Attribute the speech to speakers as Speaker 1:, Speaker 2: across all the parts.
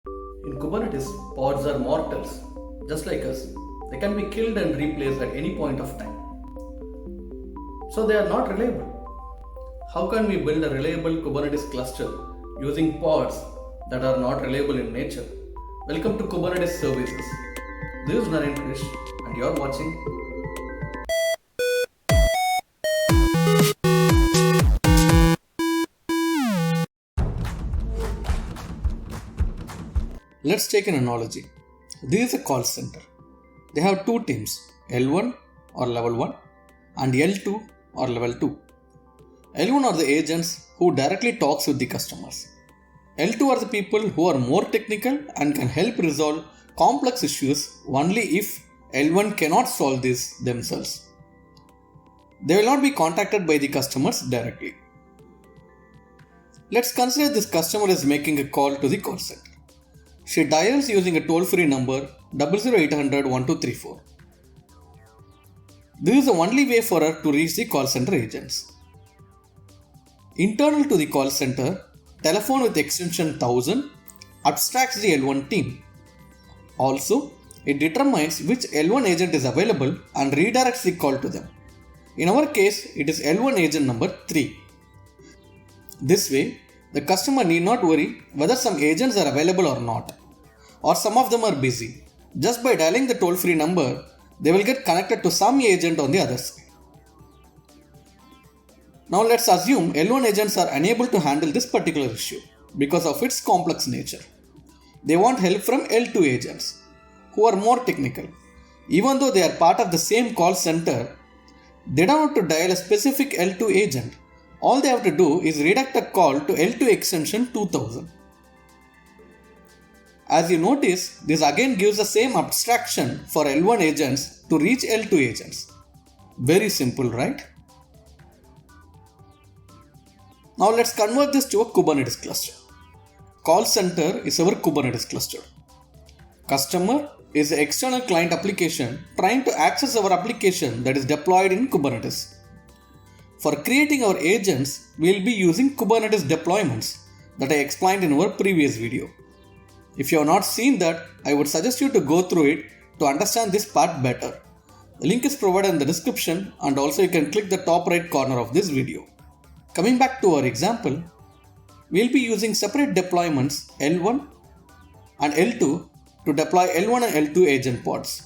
Speaker 1: In Kubernetes, pods are mortals, just like us. They can be killed and replaced at any point of time. So they are not reliable. How can we build a reliable Kubernetes cluster using pods that are not reliable in nature? Welcome to Kubernetes Services. This is Naren Krish and you are watching. Let's take an analogy. This is a call center. They have two teams, L1 or level 1 and L2 or level 2. L1 are the agents who directly talks with the customers. L2 are the people who are more technical and can help resolve complex issues only if L1 cannot solve this themselves. They will not be contacted by the customers directly. Let's consider this customer is making a call to the call center. She dials using a toll-free number 00800-1234. This is the only way for her to reach the call center agents. Internal to the call center, telephone with extension 1000 abstracts the L1 team. Also, it determines which L1 agent is available and redirects the call to them. In our case, it is L1 agent number 3. This way, the customer need not worry whether some agents are available or not, or some of them are busy. Just by dialing the toll-free number, they will get connected to some agent on the other side. Now let's assume L1 agents are unable to handle this particular issue because of its complex nature. They want help from L2 agents who are more technical. Even though they are part of the same call center, they don't have to dial a specific L2 agent. All they have to do is redirect a call to L2 extension 2000. As you notice, this again gives the same abstraction for L1 agents to reach L2 agents. Very simple, right? Now let's convert this to a Kubernetes cluster. Call center is our Kubernetes cluster. Customer is the external client application trying to access our application that is deployed in Kubernetes. For creating our agents, we will be using Kubernetes deployments that I explained in our previous video. If you have not seen that, I would suggest you to go through it to understand this part better. The link is provided in the description and also you can click the top right corner of this video. Coming back to our example, we will be using separate deployments L1 and L2 to deploy L1 and L2 agent pods.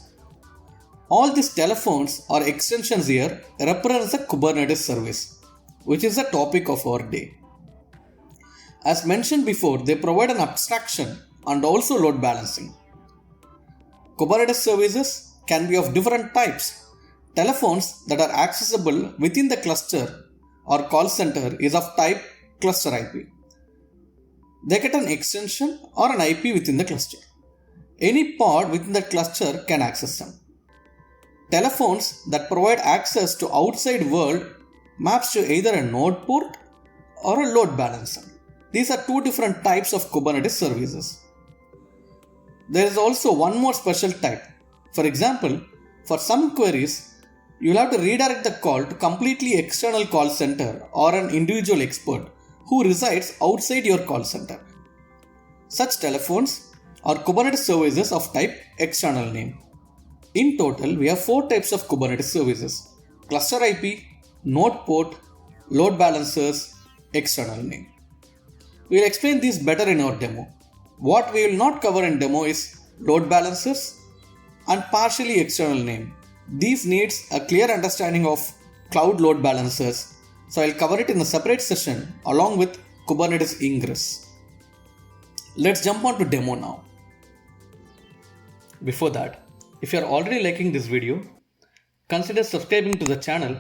Speaker 1: All these telephones or extensions here represent a Kubernetes service, which is the topic of our day. As mentioned before, they provide an abstraction and also load balancing. Kubernetes services can be of different types. Telephones that are accessible within the cluster or call center is of type cluster IP. They get an extension or an IP within the cluster. Any pod within the cluster can access them. Telephones that provide access to outside world maps to either a node port or a load balancer. These are two different types of Kubernetes services. There is also one more special type. For example, for some queries, you will have to redirect the call to completely external call center or an individual expert who resides outside your call center. Such telephones are Kubernetes services of type external name. In total, we have 4 types of Kubernetes services: cluster IP, node port, load balancers, external name. We will explain these better in our demo. What we will not cover in demo is load balancers and partially external name. These needs a clear understanding of cloud load balancers, so I will cover it in a separate session along with Kubernetes ingress. Let's jump on to demo now. Before that, if you are already liking this video, consider subscribing to the channel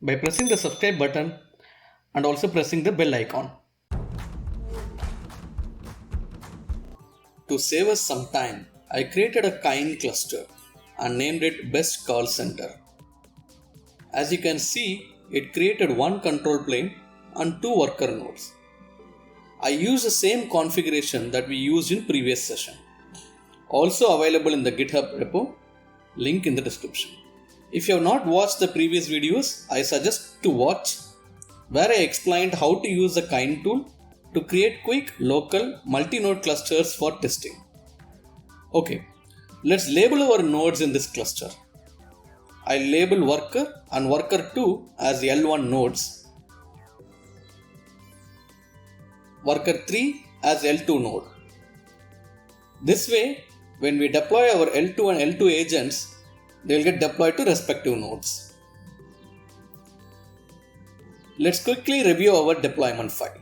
Speaker 1: by pressing the subscribe button and also pressing the bell icon. To save us some time, I created a Kine cluster and named it Best Call Center. As you can see, it created one control plane and 2 worker nodes. I used the same configuration that we used in previous session. Also available in the GitHub repo, link in the description. If you have not watched the previous videos, I suggest to watch, where I explained how to use the Kine tool to create quick local multi-node clusters for testing. Okay, let's label our nodes in this cluster. I label worker and worker 2 as L1 nodes, worker 3 as L2 node. This way, when we deploy our L2 and L2 agents, they will get deployed to respective nodes. Let's quickly review our deployment file.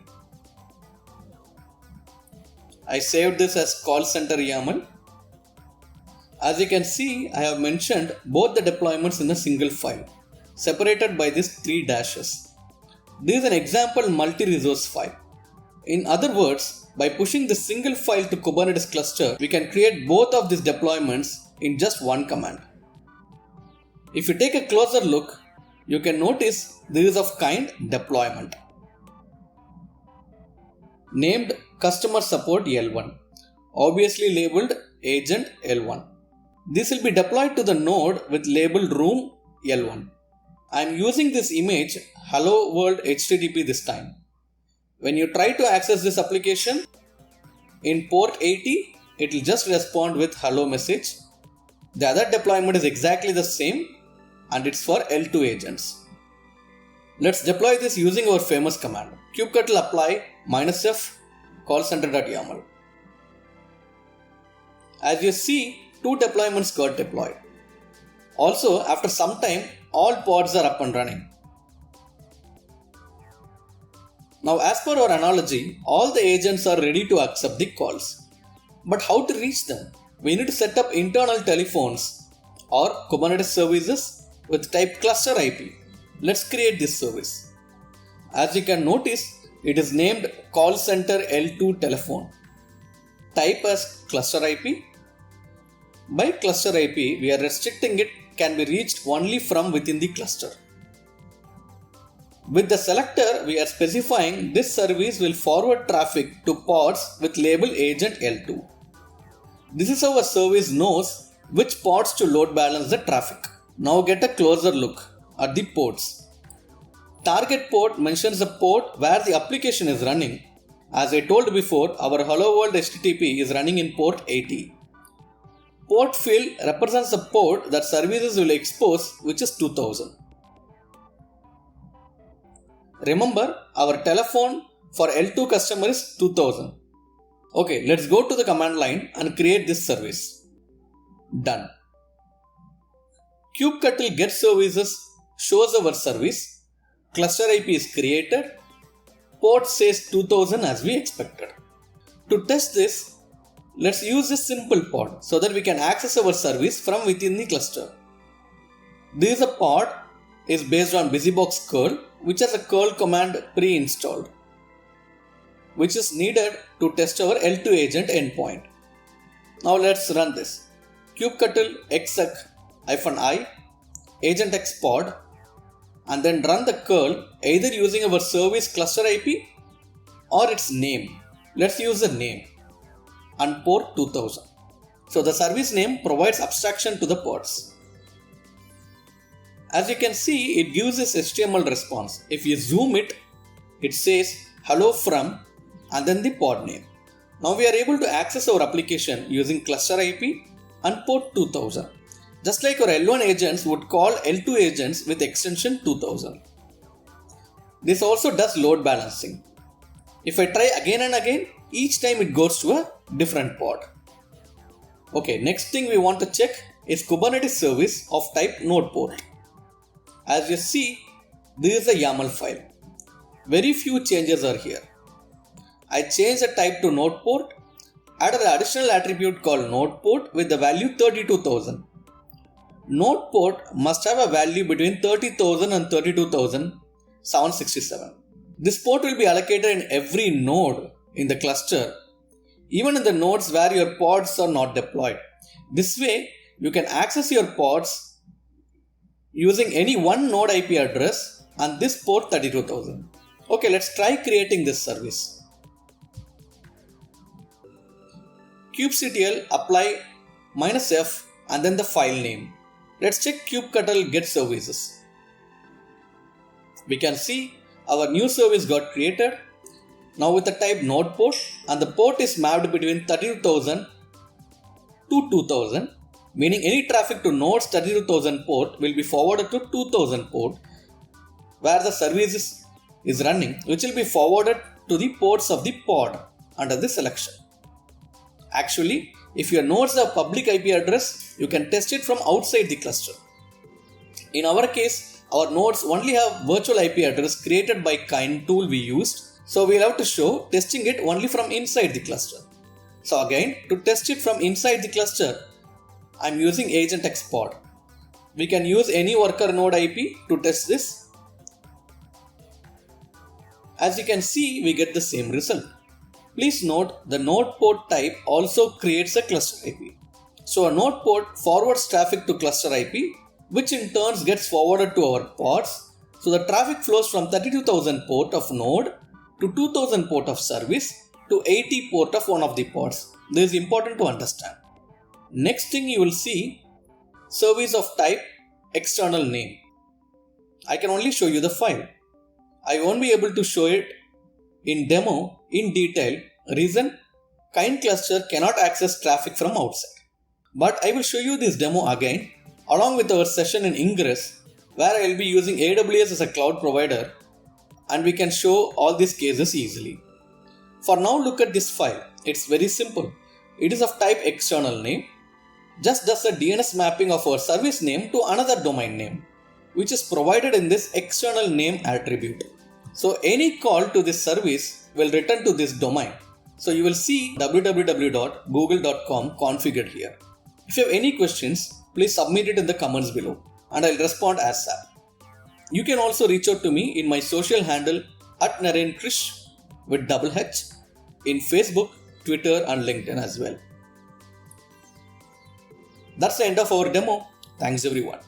Speaker 1: I saved this as call center YAML. As you can see, I have mentioned both the deployments in a single file, separated by these 3 dashes. This is an example multi-resource file. In other words, by pushing this single file to Kubernetes cluster, we can create both of these deployments in just one command. If you take a closer look, you can notice this is of kind deployment. Named customer support L1, obviously labeled agent L1. This will be deployed to the node with label room L1. I am using this image hello world HTTP this time. When you try to access this application in port 80, it will just respond with hello message. The other deployment is exactly the same and it's for L2 agents. Let's deploy this using our famous command kubectl apply -f callcenter.yaml. As you see, 2 deployments got deployed. Also, after some time, all pods are up and running. Now, as per our analogy, all the agents are ready to accept the calls. But how to reach them? We need to set up internal telephones or Kubernetes services with type cluster IP. Let's create this service. As you can notice, it is named call center L2 telephone. Type as cluster IP. By cluster IP, we are restricting it can be reached only from within the cluster. With the selector, we are specifying this service will forward traffic to pods with label agent L2. This is how a service knows which pods to load balance the traffic. Now get a closer look at the ports. Target port mentions the port where the application is running. As I told before, our Hello World HTTP is running in port 80. Port field represents the port that services will expose, which is 2000. Remember, our telephone for L2 customer is 2000. Okay, let's go to the command line and create this service. Done. kubectl get services shows our service. Cluster IP is created. Port says 2000 as we expected. To test this, let's use a simple pod so that we can access our service from within the cluster. This is a pod is based on BusyBox curl, which has a curl command pre-installed, which is needed to test our L2 agent endpoint. Now let's run this. kubectl exec-i agentx pod and then run the curl either using our service cluster IP or its name. Let's use the name and port 2000. So the service name provides abstraction to the pods. As you can see, it gives this HTML response. If you zoom it, it says hello from and then the pod name. Now we are able to access our application using cluster IP and port 2000. Just like our L1 agents would call L2 agents with extension 2000. This also does load balancing. If I try again and again, each time it goes to a different pod. Okay, next thing we want to check is Kubernetes service of type node port. As you see, this is a YAML file. Very few changes are here. I changed the type to node port, added an additional attribute called node port with the value 32,000. Node port must have a value between 30,000 and 32,767. This port will be allocated in every node in the cluster, even in the nodes where your pods are not deployed. This way, you can access your pods using any one node IP address and this port 32,000. Okay, let's try creating this service. kubectl apply -f and then the file name. Let's check kubectl get services. We can see our new service got created. Now with the type node port and the port is mapped between 32,000 to 2000, meaning any traffic to nodes 32,000 port will be forwarded to 2000 port where the service is running, which will be forwarded to the ports of the pod under this selection. Actually, if your nodes have public IP address, you can test it from outside the cluster. In our case, our nodes only have virtual IP address created by Kind tool we used, so we'll have to show testing it only from inside the cluster. So again, to test it from inside the cluster, I'm using AgentX pod. We can use any worker node IP to test this. As you can see, we get the same result. Please note the node port type also creates a cluster IP. So a node port forwards traffic to cluster IP, which in turn gets forwarded to our pods. So the traffic flows from 32,000 port of node to 2000 port of service to 80 port of one of the pods. This is important to understand. Next thing you will see service of type external name. I can only show you the file. I won't be able to show it in demo in detail. Reason, Kind cluster cannot access traffic from outside. But I will show you this demo again along with our session in Ingress, where I will be using AWS as a cloud provider, and we can show all these cases easily. For now, look at this file. It's very simple. It is of type external name. Just does a DNS mapping of our service name to another domain name, which is provided in this external name attribute. So any call to this service will return to this domain. So you will see www.google.com configured here. If you have any questions, please submit it in the comments below and I'll respond ASAP. You can also reach out to me in my social handle @NarainKrish with double H in Facebook, Twitter and LinkedIn as well. That's the end of our demo. Thanks everyone.